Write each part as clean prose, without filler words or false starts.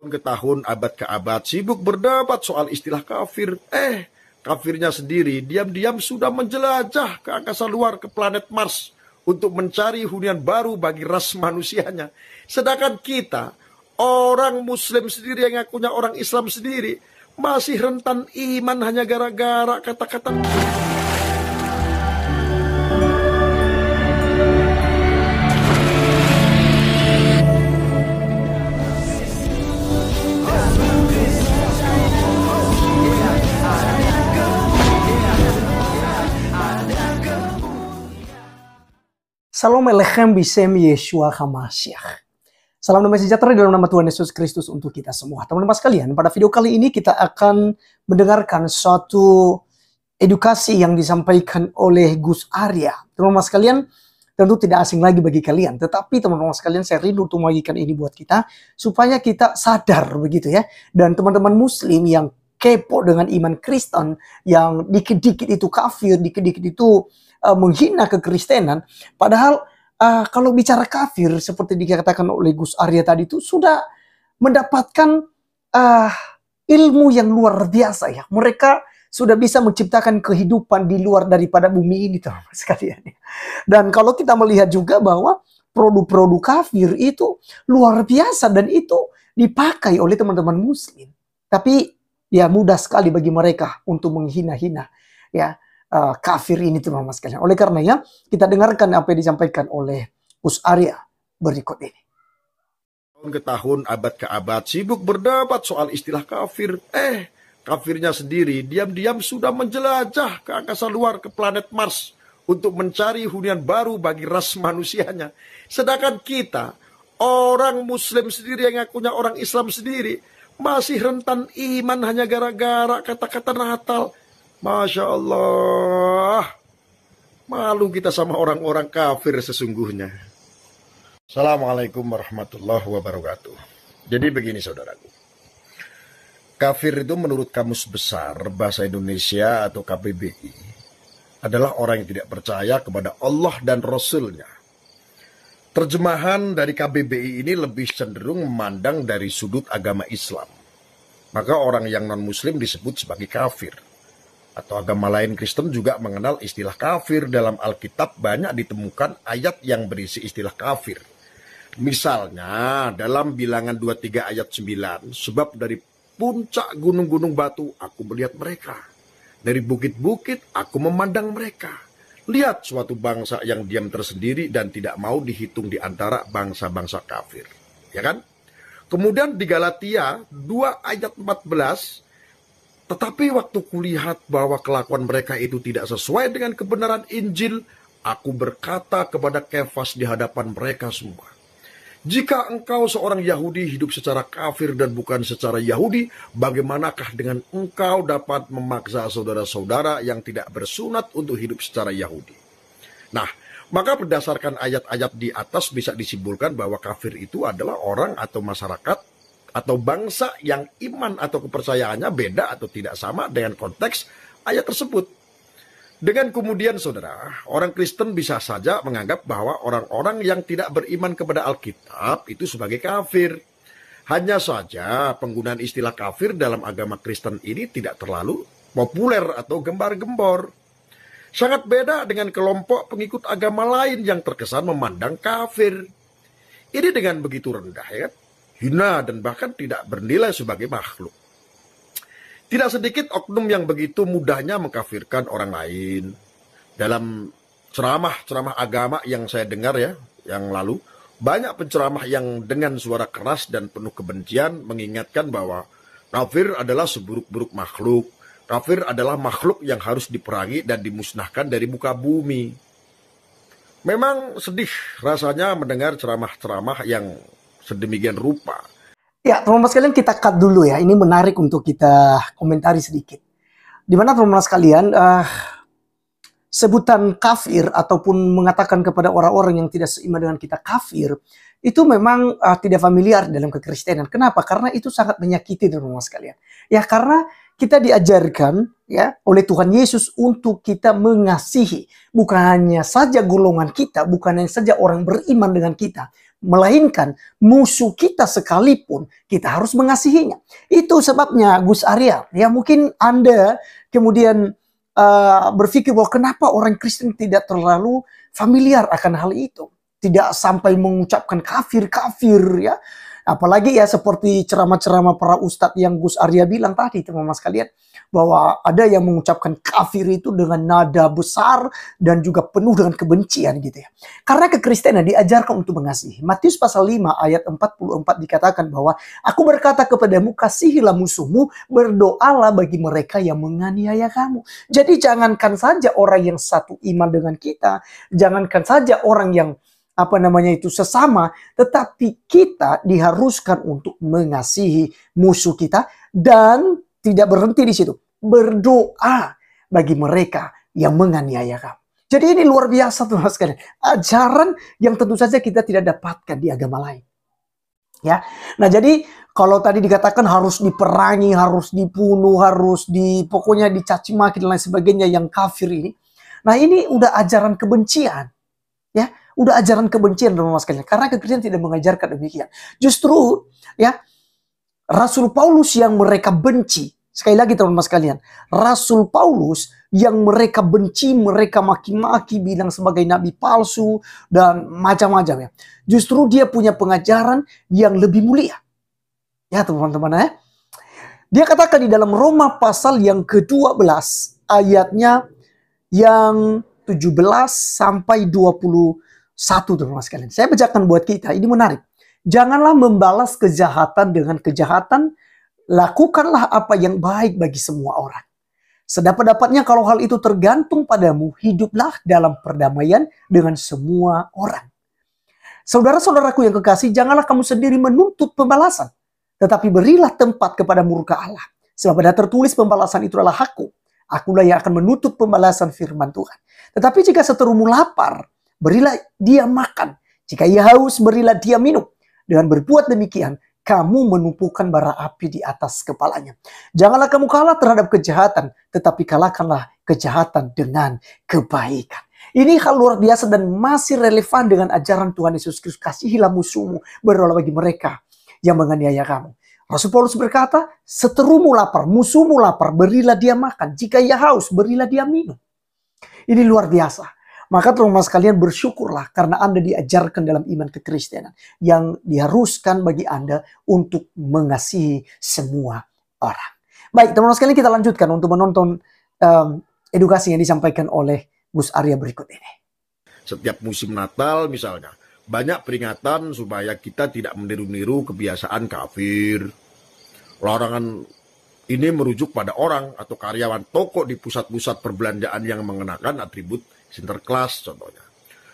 Ke tahun, abad ke abad, sibuk berdebat soal istilah kafir. Kafirnya sendiri diam-diam sudah menjelajah ke angkasa luar, ke planet Mars, untuk mencari hunian baru bagi ras manusianya. Sedangkan kita, orang Muslim sendiri yang ngakunya orang Islam sendiri, masih rentan iman hanya gara-gara kata-kata. Salam Alechem Bisem Yeshua HaMashiach. Salam damai sejahtera dalam nama Tuhan Yesus Kristus untuk kita semua. Teman-teman sekalian, pada video kali ini kita akan mendengarkan suatu edukasi yang disampaikan oleh Gus Arya. Teman-teman sekalian, tentu tidak asing lagi bagi kalian. Tetapi teman-teman sekalian, saya rindu untuk membagikan ini buat kita, supaya kita sadar begitu ya. Dan teman-teman Muslim yang kepo dengan iman Kristen, yang dikit-dikit itu kafir, dikit-dikit itu menghina kekristenan. Padahal kalau bicara kafir seperti dikatakan oleh Gus Arya tadi itu sudah mendapatkan ilmu yang luar biasa ya. Mereka sudah bisa menciptakan kehidupan di luar daripada bumi ini teman-teman sekalian. Dan kalau kita melihat juga bahwa produk-produk kafir itu luar biasa dan itu dipakai oleh teman-teman Muslim. Tapi ya mudah sekali bagi mereka untuk menghina-hina ya kafir ini teman-teman sekalian. Oleh karenanya kita dengarkan apa yang disampaikan oleh Gus Arya berikut ini. Tahun ke tahun, abad ke abad, sibuk berdebat soal istilah kafir. Kafirnya sendiri diam-diam sudah menjelajah ke angkasa luar, ke planet Mars, untuk mencari hunian baru bagi ras manusianya. Sedangkan kita, orang Muslim sendiri yang ngakunya orang Islam sendiri, masih rentan iman hanya gara-gara kata-kata Natal. Masya Allah, malu kita sama orang-orang kafir sesungguhnya. Assalamualaikum warahmatullahi wabarakatuh. Jadi begini saudaraku, kafir itu menurut Kamus Besar Bahasa Indonesia atau KBBI adalah orang yang tidak percaya kepada Allah dan Rasul-Nya. Terjemahan dari KBBI ini lebih cenderung memandang dari sudut agama Islam. Maka orang yang non-Muslim disebut sebagai kafir. Atau agama lain Kristen juga mengenal istilah kafir. Dalam Alkitab banyak ditemukan ayat yang berisi istilah kafir. Misalnya dalam Bilangan 23 ayat 9, sebab dari puncak gunung-gunung batu aku melihat mereka. Dari bukit-bukit aku memandang mereka. Lihat suatu bangsa yang diam tersendiri dan tidak mau dihitung di antara bangsa-bangsa kafir. Ya kan? Kemudian di Galatia 2 ayat 14, tetapi waktu kulihat bahwa kelakuan mereka itu tidak sesuai dengan kebenaran Injil, aku berkata kepada Kefas di hadapan mereka semua, jika engkau seorang Yahudi hidup secara kafir dan bukan secara Yahudi, bagaimanakah dengan engkau dapat memaksa saudara-saudara yang tidak bersunat untuk hidup secara Yahudi? Nah, maka berdasarkan ayat-ayat di atas bisa disimpulkan bahwa kafir itu adalah orang atau masyarakat atau bangsa yang iman atau kepercayaannya beda atau tidak sama dengan konteks ayat tersebut. Dengan kemudian saudara, orang Kristen bisa saja menganggap bahwa orang-orang yang tidak beriman kepada Alkitab itu sebagai kafir. Hanya saja penggunaan istilah kafir dalam agama Kristen ini tidak terlalu populer atau gembar-gembor. Sangat beda dengan kelompok pengikut agama lain yang terkesan memandang kafir ini dengan begitu rendah ya, hina dan bahkan tidak bernilai sebagai makhluk. Tidak sedikit oknum yang begitu mudahnya mengkafirkan orang lain. Dalam ceramah-ceramah agama yang saya dengar ya, yang lalu, banyak penceramah yang dengan suara keras dan penuh kebencian mengingatkan bahwa kafir adalah seburuk-buruk makhluk. Kafir adalah makhluk yang harus diperangi dan dimusnahkan dari muka bumi. Memang sedih rasanya mendengar ceramah-ceramah yang sedemikian rupa. Ya, teman-teman sekalian, kita cut dulu ya. Ini menarik untuk kita komentari sedikit. Dimana teman-teman sekalian, sebutan kafir ataupun mengatakan kepada orang-orang yang tidak seiman dengan kita kafir, itu memang tidak familiar dalam kekristenan. Kenapa? Karena itu sangat menyakiti teman-teman sekalian. Ya, karena kita diajarkan ya oleh Tuhan Yesus untuk kita mengasihi bukan hanya saja golongan kita, bukan hanya saja orang beriman dengan kita, melainkan musuh kita sekalipun kita harus mengasihinya. Itu sebabnya Gus Arya, ya mungkin Anda kemudian berpikir bahwa kenapa orang Kristen tidak terlalu familiar akan hal itu. Tidak sampai mengucapkan kafir, ya. Apalagi ya seperti ceramah-ceramah para ustadz yang Gus Arya bilang tadi, teman-teman sekalian. Bahwa ada yang mengucapkan kafir itu dengan nada besar dan juga penuh dengan kebencian gitu ya. Karena kekristenan diajarkan untuk mengasihi. Matius pasal 5 ayat 44 dikatakan bahwa aku berkata kepadamu, kasihilah musuhmu, berdoalah bagi mereka yang menganiaya kamu. Jadi jangankan saja orang yang satu iman dengan kita, jangankan saja orang yang sesama, tetapi kita diharuskan untuk mengasihi musuh kita dan tidak berhenti di situ. Berdoa bagi mereka yang menganiaya kamu. Jadi ini luar biasa teman sekalian. Ajaran yang tentu saja kita tidak dapatkan di agama lain. Ya. Nah, jadi kalau tadi dikatakan harus diperangi, harus dibunuh, pokoknya dicaci maki dan lain sebagainya yang kafir ini. Nah, ini udah ajaran kebencian. Ya, udah ajaran kebencian teman-teman sekalian. Karena kekristenan tidak mengajarkan demikian. Justru ya Rasul Paulus yang mereka benci. Sekali lagi teman-teman sekalian, Rasul Paulus yang mereka benci, mereka maki-maki, bilang sebagai nabi palsu, dan macam-macam ya. Justru dia punya pengajaran yang lebih mulia. Ya teman-teman ya. Dia katakan di dalam Roma pasal yang ke-12, ayatnya yang 17 sampai 21 teman-teman sekalian. Saya bacakan buat kita, ini menarik. Janganlah membalas kejahatan dengan kejahatan, lakukanlah apa yang baik bagi semua orang. Sedapat-dapatnya kalau hal itu tergantung padamu, hiduplah dalam perdamaian dengan semua orang. Saudara-saudaraku yang kekasih, janganlah kamu sendiri menuntut pembalasan, tetapi berilah tempat kepada murka Allah. Sebab ada tertulis pembalasan itu adalah hakku. Akulah yang akan menuntut pembalasan firman Tuhan. Tetapi jika seterumu lapar, berilah dia makan. Jika ia haus, berilah dia minum. Dengan berbuat demikian, kamu menumpukan bara api di atas kepalanya. Janganlah kamu kalah terhadap kejahatan, tetapi kalahkanlah kejahatan dengan kebaikan. Ini hal luar biasa dan masih relevan dengan ajaran Tuhan Yesus Kristus. Kasihilah musuhmu, berdoalah bagi mereka yang menganiaya kamu. Rasul Paulus berkata, seterumu lapar, musuhmu lapar, berilah dia makan. Jika ia haus, berilah dia minum. Ini luar biasa. Maka teman-teman sekalian bersyukurlah karena Anda diajarkan dalam iman kekristenan yang diharuskan bagi Anda untuk mengasihi semua orang. Baik teman-teman sekalian, kita lanjutkan untuk menonton edukasi yang disampaikan oleh Gus Arya berikut ini. Setiap musim Natal misalnya, banyak peringatan supaya kita tidak meniru-niru kebiasaan kafir. Larangan ini merujuk pada orang atau karyawan toko di pusat-pusat perbelanjaan yang mengenakan atribut Sinterklas contohnya.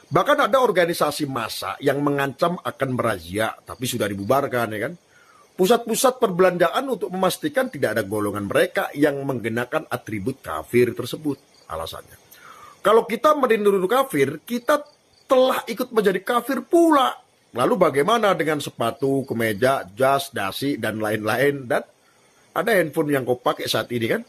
Bahkan ada organisasi massa yang mengancam akan merazia, tapi sudah dibubarkan ya kan. Pusat-pusat perbelanjaan untuk memastikan tidak ada golongan mereka yang menggunakan atribut kafir tersebut. Alasannya, kalau kita meniru kafir, kita telah ikut menjadi kafir pula. Lalu bagaimana dengan sepatu, kemeja, jas, dasi, dan lain-lain? Dan ada handphone yang kau pakai saat ini kan?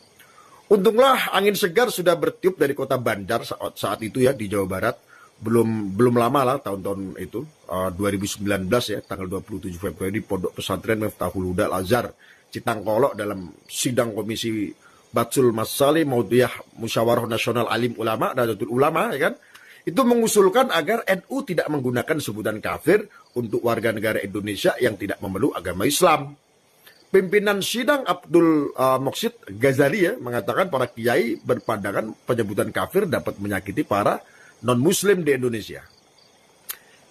Untunglah angin segar sudah bertiup dari kota Bandar saat itu ya di Jawa Barat. Belum lama lah tahun-tahun itu 2019 ya tanggal 27 Februari Pondok Pesantren Miftahul Huda Al-Azhar Citangkolok dalam sidang Komisi Batsul Masali Maudiyah Musyawarah Nasional Alim Ulama Nahdlatul Ulama ya kan. Itu mengusulkan agar NU tidak menggunakan sebutan kafir untuk warga negara Indonesia yang tidak memeluk agama Islam. Pimpinan sidang Abdul Moksid Ghazali ya, mengatakan para kiai berpandangan penyebutan kafir dapat menyakiti para non-muslim di Indonesia.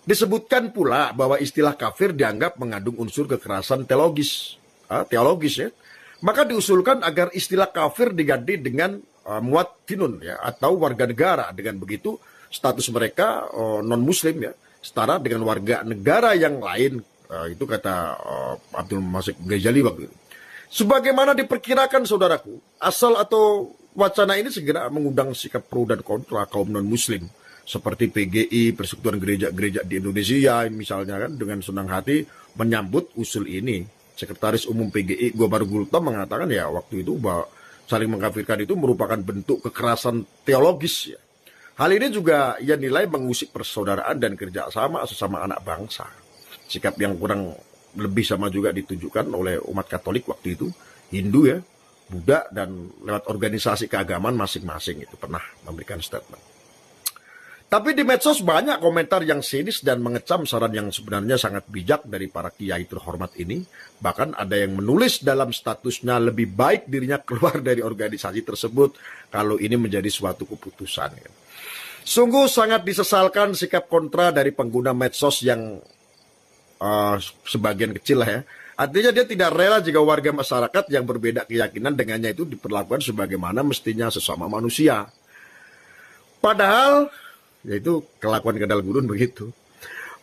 Disebutkan pula bahwa istilah kafir dianggap mengandung unsur kekerasan teologis ya. Maka diusulkan agar istilah kafir diganti dengan muwattinun ya, atau warga negara. Dengan begitu status mereka non-muslim ya, setara dengan warga negara yang lain. Itu kata Abdul Moksid Ghazali waktu itu. Sebagaimana diperkirakan saudaraku, asal atau wacana ini segera mengundang sikap pro dan kontra kaum non-muslim. Seperti PGI, Persekutuan Gereja-Gereja di Indonesia misalnya kan, dengan senang hati menyambut usul ini. Sekretaris Umum PGI Gobar Gultom mengatakan ya waktu itu bahwa saling mengkafirkan itu merupakan bentuk kekerasan teologis ya. Hal ini juga ia nilai mengusik persaudaraan dan kerjasama sesama anak bangsa. Sikap yang kurang lebih sama juga ditunjukkan oleh umat Katolik waktu itu, Hindu ya, Buddha, dan lewat organisasi keagamaan masing-masing itu pernah memberikan statement. Tapi di medsos banyak komentar yang sinis dan mengecam saran yang sebenarnya sangat bijak dari para kiai terhormat ini. Bahkan ada yang menulis dalam statusnya lebih baik dirinya keluar dari organisasi tersebut kalau ini menjadi suatu keputusan. Sungguh sangat disesalkan sikap kontra dari pengguna medsos yang sebagian kecil lah ya. Artinya dia tidak rela jika warga masyarakat yang berbeda keyakinan dengannya itu diperlakukan sebagaimana mestinya sesama manusia. Padahal, yaitu kelakuan kedal gurun begitu.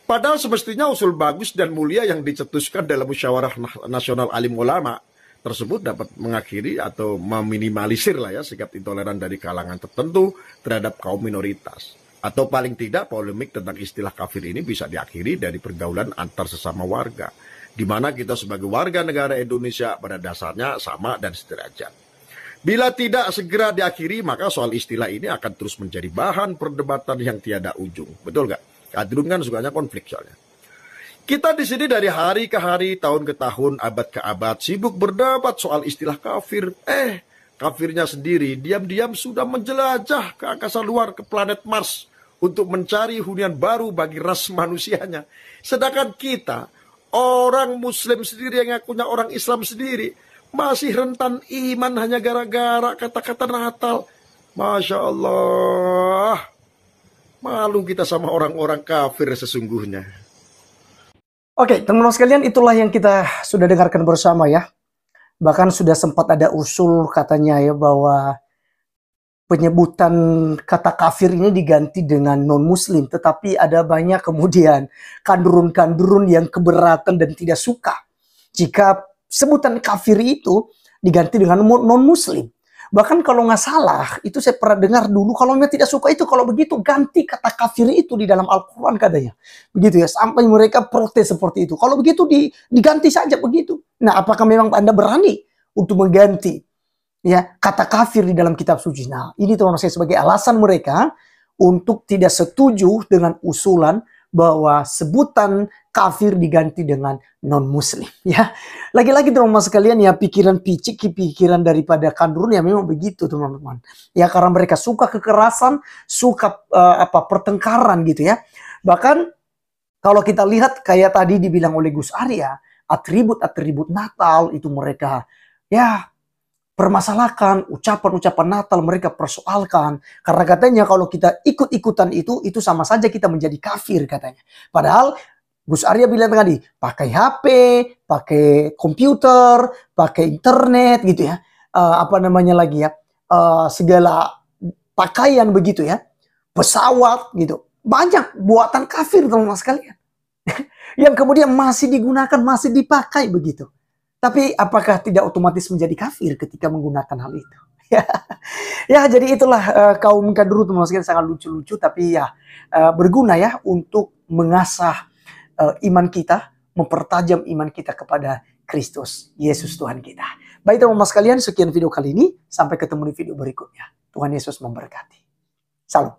Padahal semestinya usul bagus dan mulia yang dicetuskan dalam musyawarah nasional alim ulama tersebut dapat mengakhiri atau meminimalisir lah ya sikap intoleran dari kalangan tertentu terhadap kaum minoritas. Atau paling tidak polemik tentang istilah kafir ini bisa diakhiri dari pergaulan antar sesama warga, di mana kita sebagai warga negara Indonesia pada dasarnya sama dan sederajat. Bila tidak segera diakhiri, maka soal istilah ini akan terus menjadi bahan perdebatan yang tiada ujung. Betul nggak? Kadrun kan sukanya konflik soalnya. Kita di sini dari hari ke hari, tahun ke tahun, abad ke abad, sibuk berdebat soal istilah kafir. Kafirnya sendiri diam-diam sudah menjelajah ke angkasa luar, ke planet Mars untuk mencari hunian baru bagi ras manusianya. Sedangkan kita, orang Muslim sendiri yang ngakunya orang Islam sendiri, masih rentan iman hanya gara-gara kata-kata Natal. Masya Allah, malu kita sama orang-orang kafir sesungguhnya. Oke, teman-teman sekalian, itulah yang kita sudah dengarkan bersama ya. Bahkan sudah sempat ada usul katanya ya bahwa penyebutan kata kafir ini diganti dengan non-muslim. Tetapi ada banyak kemudian kandurun-kandurun yang keberatan dan tidak suka jika sebutan kafir itu diganti dengan non-muslim. Bahkan kalau nggak salah, itu saya pernah dengar dulu, kalau mereka tidak suka itu, kalau begitu ganti kata kafir itu di dalam Al-Quran katanya. Begitu ya, sampai mereka protes seperti itu. Kalau begitu diganti saja begitu. Nah, apakah memang Anda berani untuk mengganti ya kata kafir di dalam kitab suci? Nah, ini teman-teman saya sebagai alasan mereka untuk tidak setuju dengan usulan bahwa sebutan kafir diganti dengan non-muslim ya. Lagi-lagi teman-teman sekalian ya, pikiran picik, pikiran daripada kandurun ya memang begitu teman-teman. Ya karena mereka suka kekerasan, suka pertengkaran gitu ya. Bahkan kalau kita lihat kayak tadi dibilang oleh Gus Arya, atribut-atribut Natal itu mereka ya permasalahkan, ucapan-ucapan Natal mereka persoalkan. Karena katanya kalau kita ikut-ikutan itu sama saja kita menjadi kafir katanya. Padahal Gus Arya bilang tadi, pakai HP, pakai komputer, pakai internet gitu ya. Segala pakaian begitu ya. Pesawat gitu. Banyak buatan kafir teman-teman sekalian. Yang kemudian masih digunakan, masih dipakai begitu. Tapi apakah tidak otomatis menjadi kafir ketika menggunakan hal itu? Ya, jadi itulah kaum kadrun teman-teman sekalian, sangat lucu-lucu tapi ya berguna ya untuk mengasah iman kita, mempertajam iman kita kepada Kristus Yesus Tuhan kita. Baik teman-teman sekalian, sekian video kali ini. Sampai ketemu di video berikutnya. Tuhan Yesus memberkati. Salam.